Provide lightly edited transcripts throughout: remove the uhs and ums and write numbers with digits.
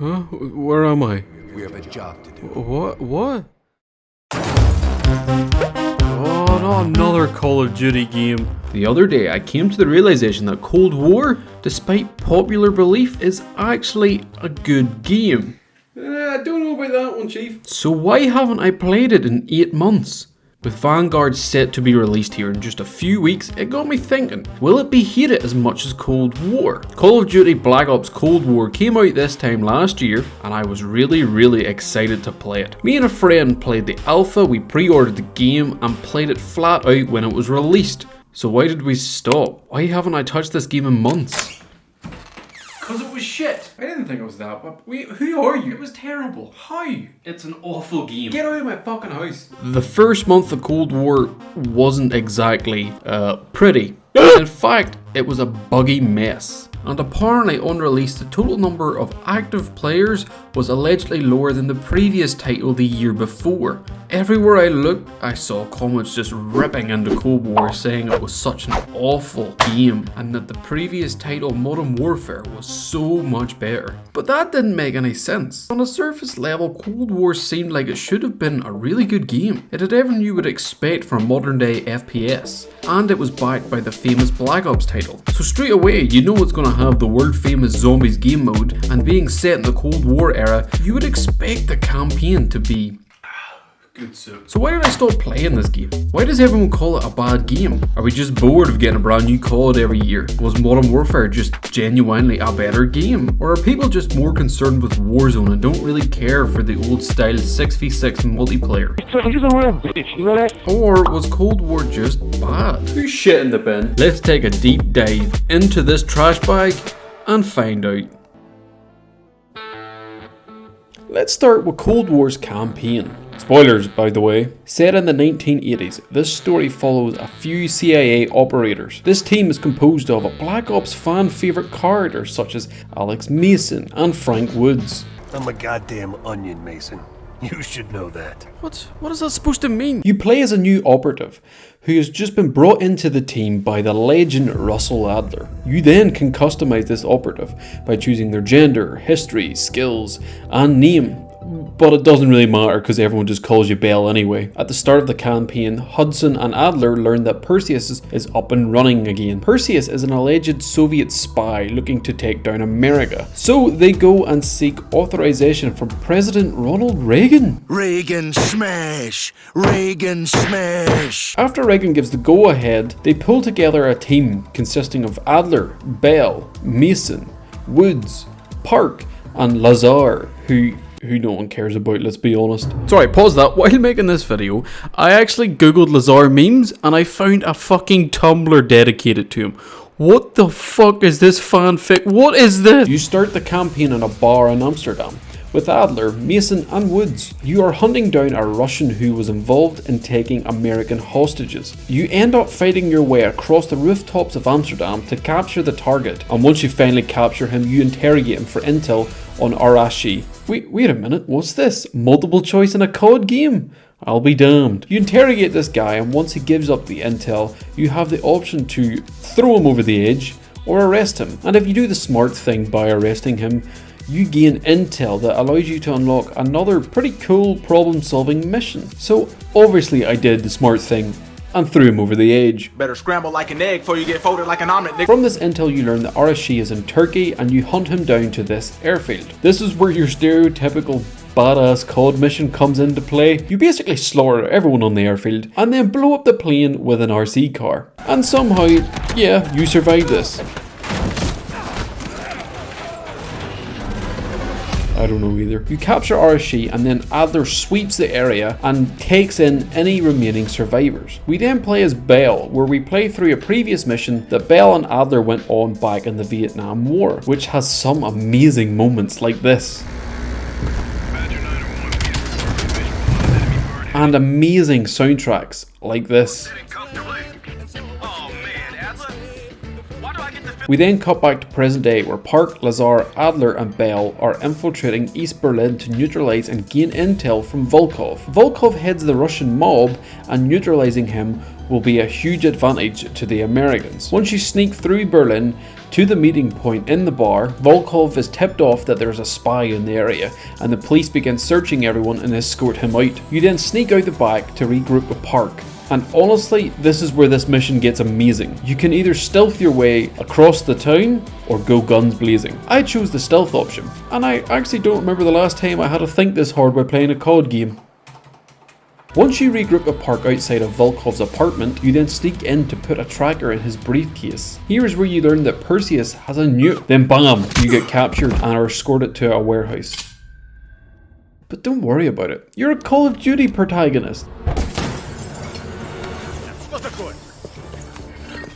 Huh? Where am I? We have a job to do. What? Oh, not another Call of Duty game. The other day I came to the realization that Cold War, despite popular belief, is actually a good game. I don't know about that one, Chief. So why haven't I played it in 8 months? With Vanguard set to be released here in just a few weeks, it got me thinking, will it be hated as much as Cold War? Call of Duty Black Ops Cold War came out this time last year, and I was really excited to play it. Me and a friend played the alpha, we pre-ordered the game, and played it flat out when it was released. So why did we stop? Why haven't I touched this game in months? Because it was shit. I didn't think it was that, but who are you? It was terrible. How? It's an awful game. Get out of my fucking house. The first month of Cold War wasn't exactly, pretty. In fact, it was a buggy mess. And apparently unreleased, the total number of active players was allegedly lower than the previous title the year before. Everywhere I looked, I saw comments just ripping into Cold War saying it was such an awful game and that the previous title, Modern Warfare, was so much better. But that didn't make any sense. On a surface level, Cold War seemed like it should have been a really good game. It had everything you would expect from a modern day FPS, and it was backed by the famous Black Ops title. So straight away, you know it's going to have the world famous zombies game mode, and being set in the Cold War era, you would expect the campaign to be good soup. So why did I stop playing this game? Why does everyone call it a bad game? Are we just bored of getting a brand new COD every year? Was Modern Warfare just genuinely a better game? Or are people just more concerned with Warzone and don't really care for the old style 6v6 multiplayer? Or was Cold War just bad? Who's shit in the bin? Let's take a deep dive into this trash bag and find out. Let's start with Cold War's campaign. Spoilers, by the way. Set in the 1980s, this story follows a few CIA operators. This team is composed of a Black Ops fan favourite characters such as Alex Mason and Frank Woods. I'm a goddamn onion, Mason. You should know that. What is that supposed to mean? You play as a new operative who has just been brought into the team by the legend Russell Adler. You then can customize this operative by choosing their gender, history, skills, and name. But it doesn't really matter because everyone just calls you Bell anyway. At the start of the campaign, Hudson and Adler learn that Perseus is up and running again. Perseus is an alleged Soviet spy looking to take down America. So they go and seek authorization from President Ronald Reagan. Reagan smash! Reagan smash! After Reagan gives the go-ahead, they pull together a team consisting of Adler, Bell, Mason, Woods, Park, and Lazar, who no one cares about, let's be honest. Sorry, pause that. While making this video, I actually googled Lazar memes and I found a fucking Tumblr dedicated to him. What the fuck is this fanfic? What is this? You start the campaign in a bar in Amsterdam with Adler, Mason and Woods. You are hunting down a Russian who was involved in taking American hostages. You end up fighting your way across the rooftops of Amsterdam to capture the target, and once you finally capture him, you interrogate him for intel on Arashi. Wait a minute, what's this? Multiple choice in a COD game? I'll be damned. You interrogate this guy, and once he gives up the intel, you have the option to throw him over the edge or arrest him. And if you do the smart thing by arresting him, you gain intel that allows you to unlock another pretty cool problem-solving mission. So obviously I did the smart thing and threw him over the edge. Better scramble like an egg before you get folded like an omelet, nigga. From this intel you learn that Arashi is in Turkey and you hunt him down to this airfield. This is where your stereotypical badass COD mission comes into play. You basically slaughter everyone on the airfield and then blow up the plane with an RC car. And somehow, yeah, you survive this. I don't know either. You capture Arashi and then Adler sweeps the area and takes in any remaining survivors. We then play as Bell, where we play through a previous mission that Bell and Adler went on back in the Vietnam War, which has some amazing moments like this. And amazing soundtracks like this. We then cut back to present day where Park, Lazar, Adler and Bell are infiltrating East Berlin to neutralize and gain intel from Volkov. Volkov heads the Russian mob, and neutralizing him will be a huge advantage to the Americans. Once you sneak through Berlin to the meeting point in the bar, Volkov is tipped off that there's a spy in the area, and the police begin searching everyone and escort him out. You then sneak out the back to regroup with Park. And honestly, this is where this mission gets amazing. You can either stealth your way across the town or go guns blazing. I chose the stealth option, and I actually don't remember the last time I had to think this hard while playing a COD game. Once you regroup with Park outside of Volkov's apartment, you then sneak in to put a tracker in his briefcase. Here is where you learn that Perseus has a nuke. Then bam, you get captured and are escorted to a warehouse. But don't worry about it. You're a Call of Duty protagonist.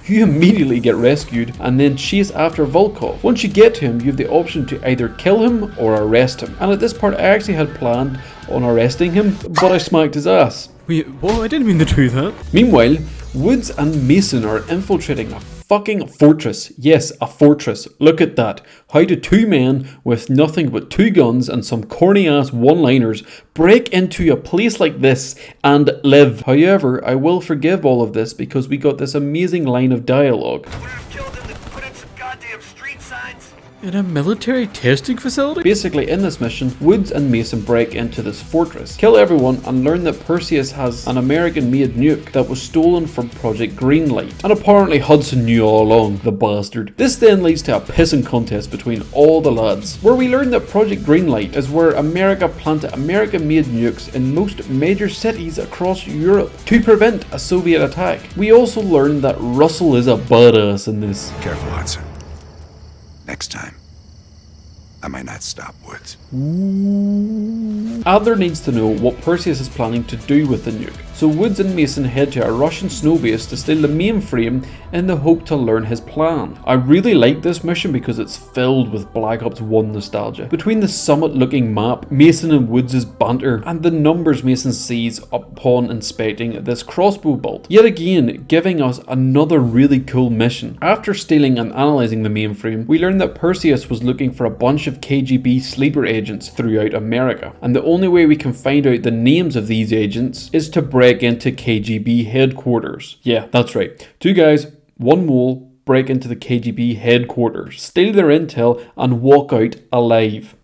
You immediately get rescued and then chase after Volkov. Once you get to him, you have the option to either kill him or arrest him. And at this part, I actually had planned on arresting him, but I smacked his ass. Wait, what? I didn't mean to do that. Meanwhile, Woods and Mason are infiltrating a fucking fortress. Yes, a fortress. Look at that. How do two men with nothing but two guns and some corny ass one-liners break into a place like this and live? However, I will forgive all of this because we got this amazing line of dialogue. In a military testing facility? Basically, in this mission, Woods and Mason break into this fortress, kill everyone, and learn that Perseus has an American-made nuke that was stolen from Project Greenlight. And apparently Hudson knew all along, the bastard. This then leads to a pissing contest between all the lads, where we learn that Project Greenlight is where America planted American-made nukes in most major cities across Europe to prevent a Soviet attack. We also learn that Russell is a badass in this. Careful, Hudson. Next time, I might not stop Woods. Adler needs to know what Perseus is planning to do with the nuke, so Woods and Mason head to a Russian snow base to steal the mainframe in the hope to learn his plan. I really like this mission because it's filled with Black Ops 1 nostalgia. Between the summit looking map, Mason and Woods' banter, and the numbers Mason sees upon inspecting this crossbow bolt, yet again giving us another really cool mission. After stealing and analysing the mainframe, we learn that Perseus was looking for a bunch of KGB sleeper agents throughout America, and the only way we can find out the names of these agents is to break into KGB headquarters. Yeah, that's right. Two guys, one mole, break into the KGB headquarters, steal their intel, and walk out alive.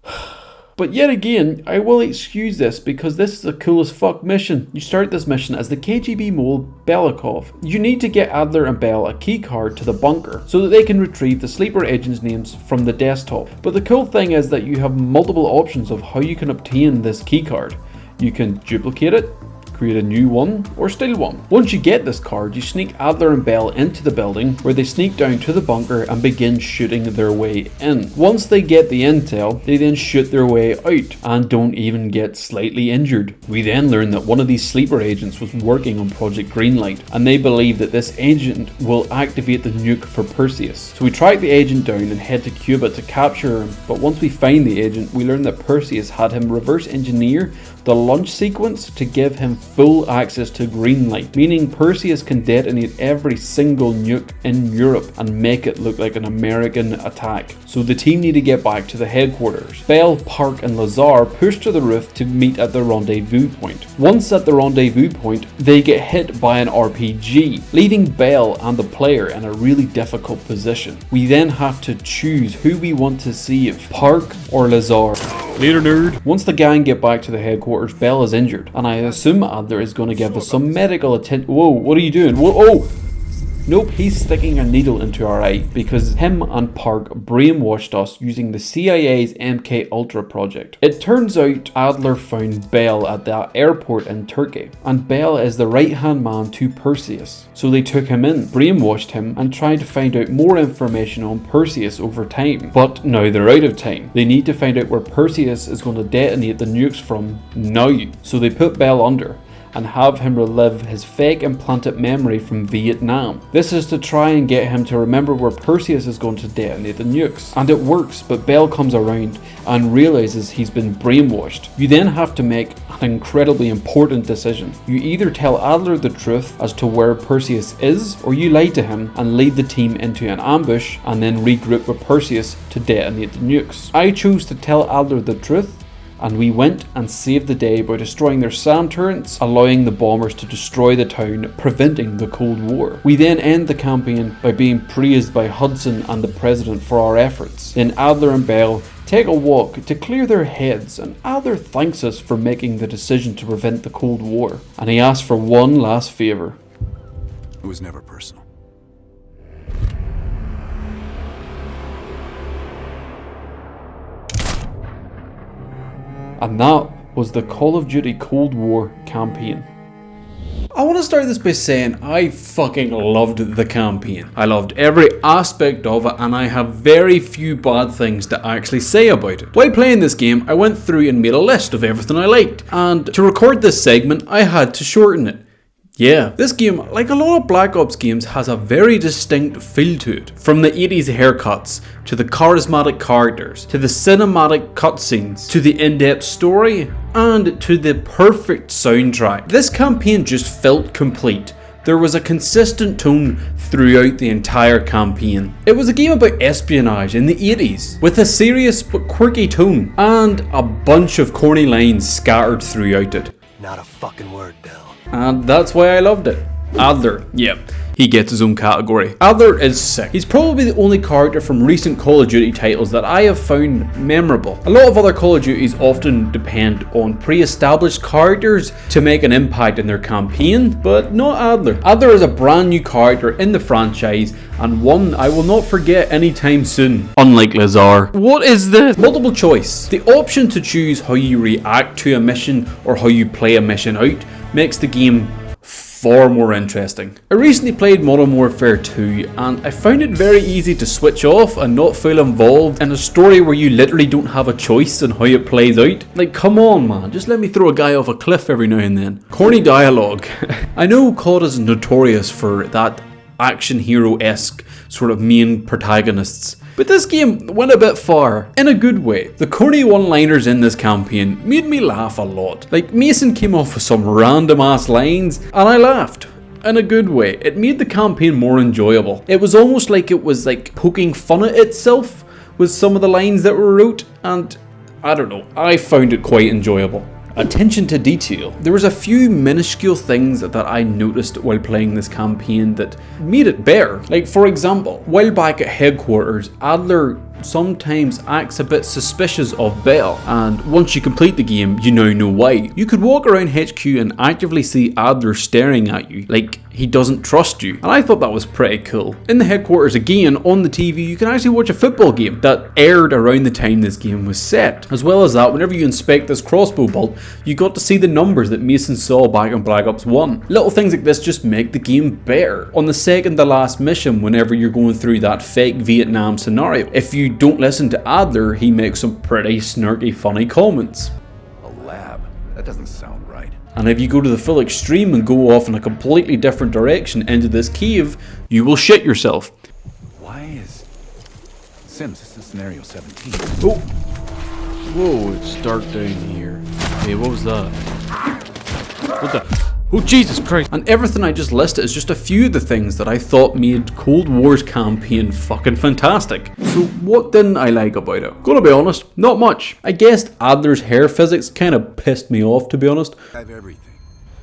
But yet again, I will excuse this because this is the coolest fuck mission. You start this mission as the KGB mole Belikov. You need to get Adler and Bell a key card to the bunker so that they can retrieve the sleeper agents' names from the desktop. But the cool thing is that you have multiple options of how you can obtain this key card. You can duplicate it, create a new one, or steal one. Once you get this card, you sneak Adler and Bell into the building, where they sneak down to the bunker and begin shooting their way in. Once they get the intel, they then shoot their way out, and don't even get slightly injured. We then learn that one of these sleeper agents was working on Project Greenlight, and they believe that this agent will activate the nuke for Perseus. So we track the agent down and head to Cuba to capture him, but once we find the agent, we learn that Perseus had him reverse engineer the launch sequence to give him full access to Greenlight, meaning Perseus can detonate every single nuke in Europe and make it look like an American attack. So the team need to get back to the headquarters. Bell, Park and Lazar push to the roof to meet at the rendezvous point. Once at the rendezvous point, they get hit by an RPG, leaving Bell and the player in a really difficult position. We then have to choose who we want to save, Park or Lazar. Later, nerd. Once the gang get back to the headquarters, Bell is injured, and I assume Adler is going to give us some medical attention. Whoa, what are you doing? Whoa, oh! Nope, he's sticking a needle into our eye because him and Park brainwashed us using the CIA's MK Ultra project. It turns out Adler found Bell at that airport in Turkey, and Bell is the right-hand man to Perseus. So they took him in, brainwashed him, and tried to find out more information on Perseus over time. But now they're out of time. They need to find out where Perseus is going to detonate the nukes from now. So they put Bell under, and have him relive his fake implanted memory from Vietnam. This is to try and get him to remember where Perseus is going to detonate the nukes. And it works, but Bell comes around and realizes he's been brainwashed. You then have to make an incredibly important decision. You either tell Adler the truth as to where Perseus is, or you lie to him and lead the team into an ambush and then regroup with Perseus to detonate the nukes. I chose to tell Adler the truth, and we went and saved the day by destroying their SAM turrets, allowing the bombers to destroy the town, preventing the Cold War. We then end the campaign by being praised by Hudson and the President for our efforts. Then Adler and Bell take a walk to clear their heads, and Adler thanks us for making the decision to prevent the Cold War, and he asks for one last favour. It was never personal. And that was the Call of Duty Cold War campaign. I want to start this by saying I fucking loved the campaign. I loved every aspect of it, and I have very few bad things to actually say about it. While playing this game, I went through and made a list of everything I liked, and to record this segment, I had to shorten it. Yeah, this game, like a lot of Black Ops games, has a very distinct feel to it. From the 80s haircuts, to the charismatic characters, to the cinematic cutscenes, to the in-depth story, and to the perfect soundtrack. This campaign just felt complete. There was a consistent tone throughout the entire campaign. It was a game about espionage in the 80s, with a serious but quirky tone, and a bunch of corny lines scattered throughout it. Not a fucking word, Bell. And that's why I loved it. Adler, yep, he gets his own category. Adler is sick. He's probably the only character from recent Call of Duty titles that I have found memorable. A lot of other Call of Duties often depend on pre-established characters to make an impact in their campaign, but not Adler. Adler is a brand new character in the franchise, and one I will not forget anytime soon. Unlike Lazar. What is this? Multiple choice. The option to choose how you react to a mission or how you play a mission out makes the game far more interesting. I recently played Modern Warfare 2 and I found it very easy to switch off and not feel involved in a story where you literally don't have a choice in how it plays out. Like, come on man, just let me throw a guy off a cliff every now and then. Corny dialogue. I know COD is notorious for that action hero-esque sort of main protagonists, but this game went a bit far, in a good way. The corny one-liners in this campaign made me laugh a lot. Like, Mason came off with some random ass lines, and I laughed. In a good way. It made the campaign more enjoyable. It was almost like it was like poking fun at itself with some of the lines that were wrote, and I don't know, I found it quite enjoyable. Attention to detail. There was a few minuscule things that I noticed while playing this campaign that made it better. Like, for example, while back at headquarters, Adler sometimes acts a bit suspicious of Bell, and once you complete the game, you now know why. You could walk around HQ and actively see Adler staring at you, like he doesn't trust you, and I thought that was pretty cool. In the headquarters again, on the TV, you can actually watch a football game that aired around the time this game was set. As well as that, whenever you inspect this crossbow bolt, you got to see the numbers that Mason saw back in Black Ops 1. Little things like this just make the game better. On the second to last mission, whenever you're going through that fake Vietnam scenario, if you don't listen to Adler, he makes some pretty snarky funny comments. A lab? That doesn't sound right. And if you go to the full extreme and go off in a completely different direction into this cave, you will shit yourself. Why is... Sims, this is scenario 17. Oh! Whoa, it's dark down here. Hey, what was that? What the... Oh, Jesus Christ! And everything I just listed is just a few of the things that I thought made Cold War's campaign fucking fantastic. So what didn't I like about it? Gonna be honest, not much. I guessed Adler's hair physics kind of pissed me off, to be honest. I have everything.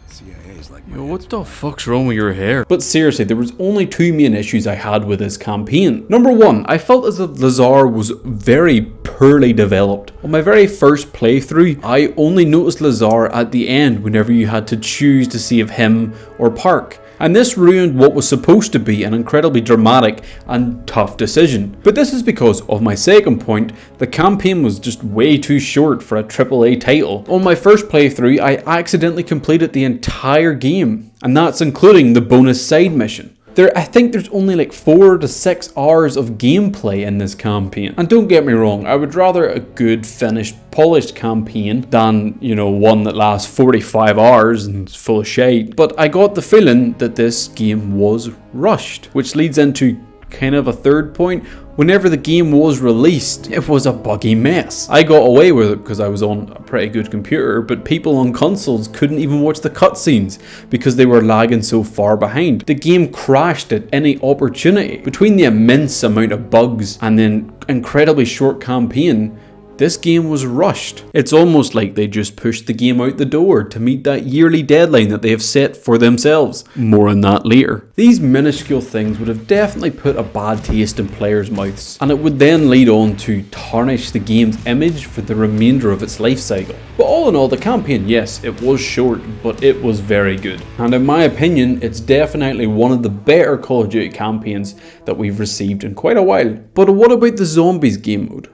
CIA's like Yo, what the fuck's wrong with your hair? But seriously, there was only two main issues I had with this campaign. Number one, I felt as if Lazar was very poorly developed. On my very first playthrough, I only noticed Lazar at the end whenever you had to choose to save him or Park. And this ruined what was supposed to be an incredibly dramatic and tough decision. But this is because of my second point, the campaign was just way too short for a AAA title. On my first playthrough, I accidentally completed the entire game, and that's including the bonus side mission. I think there's only like 4 to 6 hours of gameplay in this campaign. And don't get me wrong, I would rather a good, finished, polished campaign than, you know, one that lasts 45 hours and is full of shite. But I got the feeling that this game was rushed, which leads into kind of a third point. Whenever the game was released, it was a buggy mess. I got away with it because I was on a pretty good computer, but people on consoles couldn't even watch the cutscenes because they were lagging so far behind. The game crashed at any opportunity. Between the immense amount of bugs and the incredibly short campaign, this game was rushed. It's almost like they just pushed the game out the door to meet that yearly deadline that they have set for themselves. More on that later. These minuscule things would have definitely put a bad taste in players' mouths, and it would then lead on to tarnish the game's image for the remainder of its life cycle. But all in all, the campaign, yes, it was short, but it was very good. And in my opinion, it's definitely one of the better Call of Duty campaigns that we've received in quite a while. But what about the zombies game mode?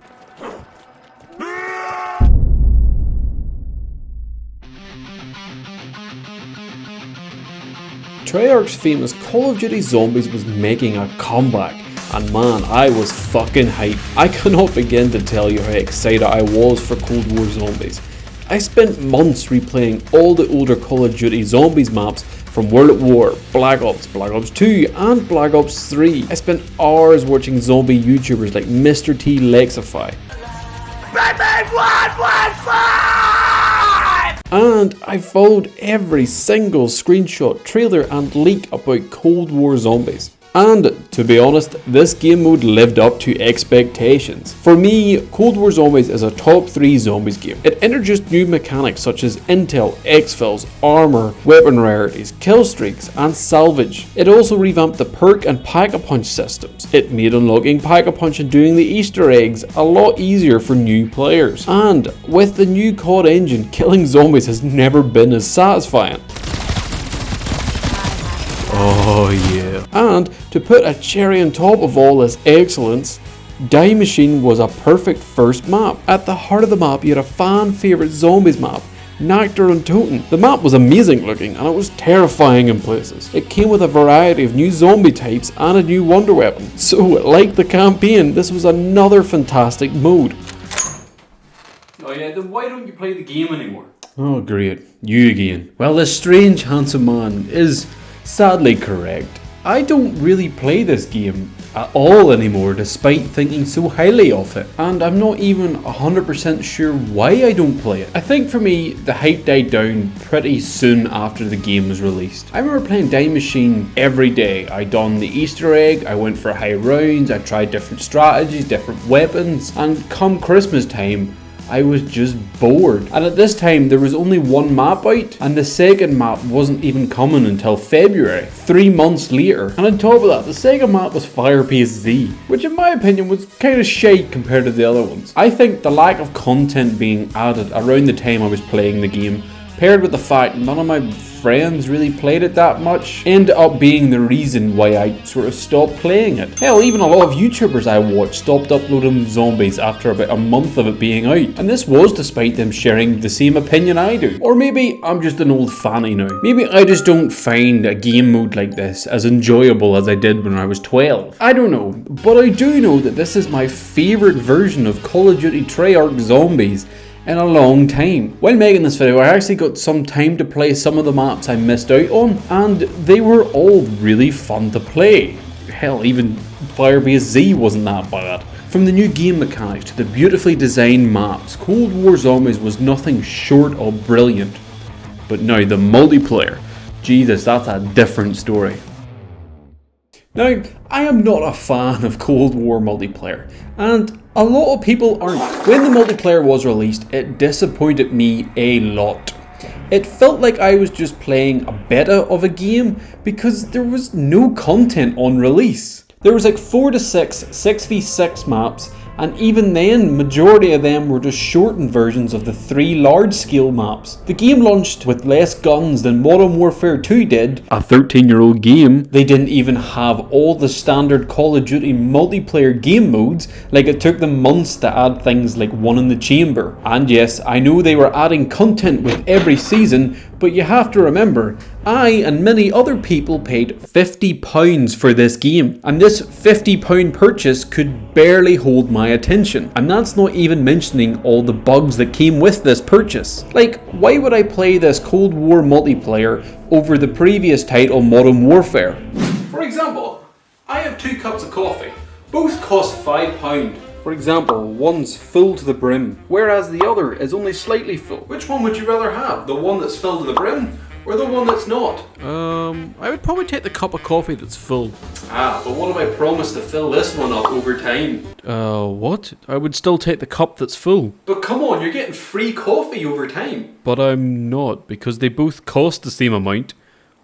Treyarch's famous Call of Duty Zombies was making a comeback, and man, I was fucking hyped. I cannot begin to tell you how excited I was for Cold War Zombies. I spent months replaying all the older Call of Duty Zombies maps from World at War, Black Ops, Black Ops 2 and Black Ops 3. I spent hours watching zombie YouTubers like Mr. T Lexify. And I followed every single screenshot, trailer and leak about Cold War Zombies. And to be honest, this game mode lived up to expectations. For me, Cold War Zombies is a top 3 zombies game. It introduced new mechanics such as intel, exfils, armor, weapon rarities, kill streaks and salvage. It also revamped the perk and pack-a-punch systems. It made unlocking pack-a-punch and doing the Easter eggs a lot easier for new players. And with the new COD engine, killing zombies has never been as satisfying. Oh yeah. And to put a cherry on top of all this excellence, Die Machine was a perfect first map. At the heart of the map, you had a fan favourite zombies map, Nectar and Toten. The map was amazing looking and it was terrifying in places. It came with a variety of new zombie types and a new wonder weapon. So, like the campaign, this was another fantastic mode. Oh yeah, then why don't you play the game anymore? Oh great, you again. Well, this strange handsome man is sadly correct. I don't really play this game at all anymore despite thinking so highly of it, and I'm not even 100% sure why I don't play it. I think for me the hype died down pretty soon after the game was released. I remember playing Die Machine every day. I done the Easter egg, I went for high rounds, I tried different strategies, different weapons, and come Christmas time I was just bored. And at this time there was only one map out, and the second map wasn't even coming until February, 3 months later. And on top of that, the second map was Fireplace Z, which in my opinion was kind of shite compared to the other ones. I think the lack of content being added around the time I was playing the game, paired with the fact none of my friends really played it that much, ended up being the reason why I sort of stopped playing it. Hell, even a lot of YouTubers I watched stopped uploading zombies after about a month of it being out, and this was despite them sharing the same opinion I do. Or maybe I'm just an old fanny now. Maybe I just don't find a game mode like this as enjoyable as I did when I was 12. I don't know, but I do know that this is my favourite version of Call of Duty Treyarch Zombies in a long time. While making this video, I actually got some time to play some of the maps I missed out on, and they were all really fun to play. Hell, even Firebase Z wasn't that bad. From the new game mechanics to the beautifully designed maps, Cold War Zombies was nothing short of brilliant. But now the multiplayer, Jesus, that's a different story. Now, I am not a fan of Cold War multiplayer, and a lot of people aren't. When the multiplayer was released, it disappointed me a lot. It felt like I was just playing a beta of a game because there was no content on release. There was like 4 to 6 6v6 maps, and even then, majority of them were just shortened versions of the 3 large-scale maps. The game launched with less guns than Modern Warfare 2 did, a 13-year-old game. They didn't even have all the standard Call of Duty multiplayer game modes, like it took them months to add things like One in the Chamber. And yes, I know they were adding content with every season, But you have to remember, I and many other people paid £50 for this game, and this £50 purchase could barely hold my attention. And that's not even mentioning all the bugs that came with this purchase. Like, why would I play this Cold War multiplayer over the previous title, Modern Warfare? For example, I have 2 cups of coffee. Both cost £5. For example, one's full to the brim, whereas the other is only slightly full. Which one would you rather have? The one that's filled to the brim, or the one that's not? I would probably take the cup of coffee that's full. Ah, but what if I promise to fill this one up over time? What? I would still take the cup that's full. But come on, you're getting free coffee over time. But I'm not, because they both cost the same amount.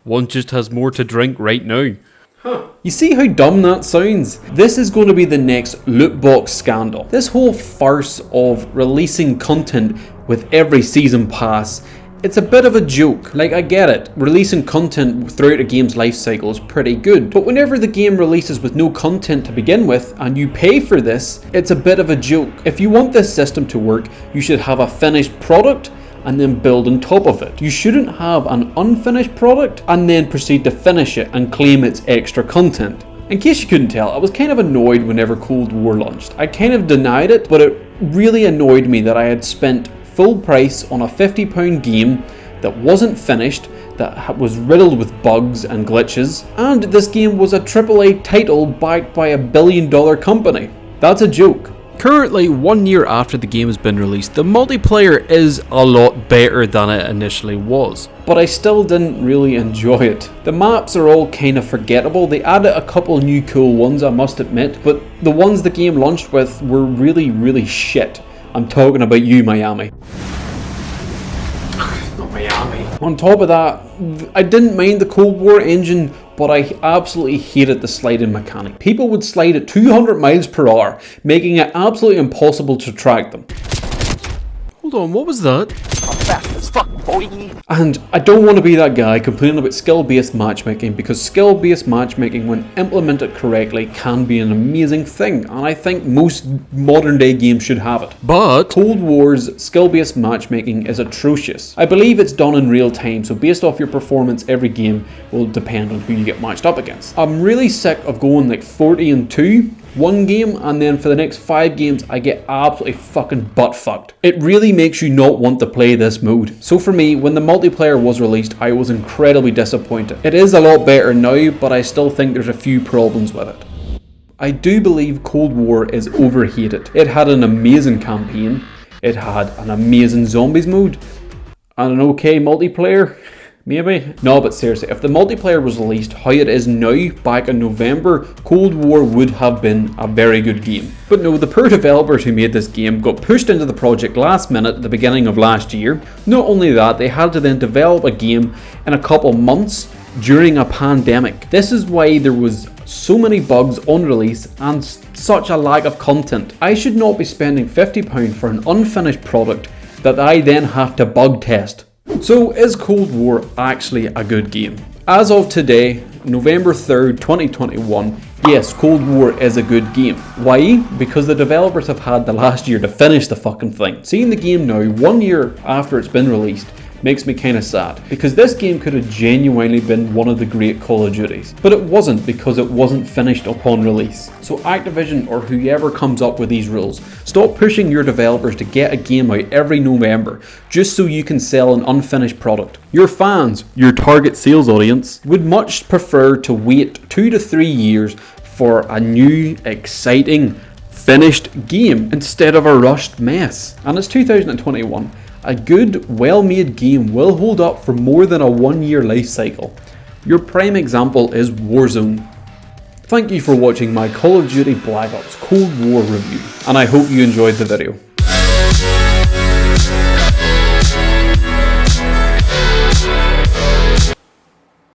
One just has more to drink right now. You see how dumb that sounds? This is going to be the next loot box scandal. This whole farce of releasing content with every season pass, it's a bit of a joke. Like, I get it, releasing content throughout a game's life cycle is pretty good, but whenever the game releases with no content to begin with and you pay for this, it's a bit of a joke. If you want this system to work, you should have a finished product and then build on top of it. You shouldn't have an unfinished product and then proceed to finish it and claim it's extra content. In case you couldn't tell, I was kind of annoyed whenever Cold War launched. I kind of denied it, but it really annoyed me that I had spent full price on a £50 game that wasn't finished, that was riddled with bugs and glitches, and this game was a AAA title backed by $1 billion company. That's a joke. Currently, 1 year after the game has been released, the multiplayer is a lot better than it initially was. But I still didn't really enjoy it. The maps are all kind of forgettable. They added a couple new cool ones, I must admit, but the ones the game launched with were really shit. I'm talking about you, Miami. Not Miami. On top of that, I didn't mind the Cold War engine, but I absolutely hated the sliding mechanic. People would slide at 200 miles per hour, making it absolutely impossible to track them. Hold on, what was that? Fast as fuck, boy. And I don't want to be that guy complaining about skill-based matchmaking, because skill-based matchmaking, when implemented correctly, can be an amazing thing, and I think most modern day games should have it. But Cold War's skill-based matchmaking is atrocious. I believe it's done in real time, so based off your performance, every game will depend on who you get matched up against. I'm really sick of going like 40-2 one game, and then for the next 5 games I get absolutely fucking butt fucked. It really makes you not want to play this mode. So for me, when the multiplayer was released, I was incredibly disappointed. It is a lot better now, but I still think there's a few problems with it. I do believe Cold War is overhated. It had an amazing campaign, it had an amazing zombies mode, and an okay multiplayer. Maybe? No, but seriously, if the multiplayer was released how it is now, back in November, Cold War would have been a very good game. But no, the poor developers who made this game got pushed into the project last minute at the beginning of last year. Not only that, they had to then develop a game in a couple months during a pandemic. This is why there was so many bugs on release and such a lack of content. I should not be spending £50 for an unfinished product that I then have to bug test. So is Cold War actually a good game? As of today, November 3rd, 2021, yes, Cold War is a good game. Why? Because the developers have had the last year to finish the fucking thing. Seeing the game now, 1 year after it's been released, makes me kind of sad, because this game could have genuinely been one of the great Call of Duties, but it wasn't, because it wasn't finished upon release. So Activision, or whoever comes up with these rules, stop pushing your developers to get a game out every November just so you can sell an unfinished product. Your fans, your target sales audience, would much prefer to wait 2 to 3 years for a new, exciting, finished game instead of a rushed mess. And it's 2021. A good, well-made game will hold up for more than a 1 year life cycle. Your prime example is Warzone. Thank you for watching my Call of Duty Black Ops Cold War review, and I hope you enjoyed the video.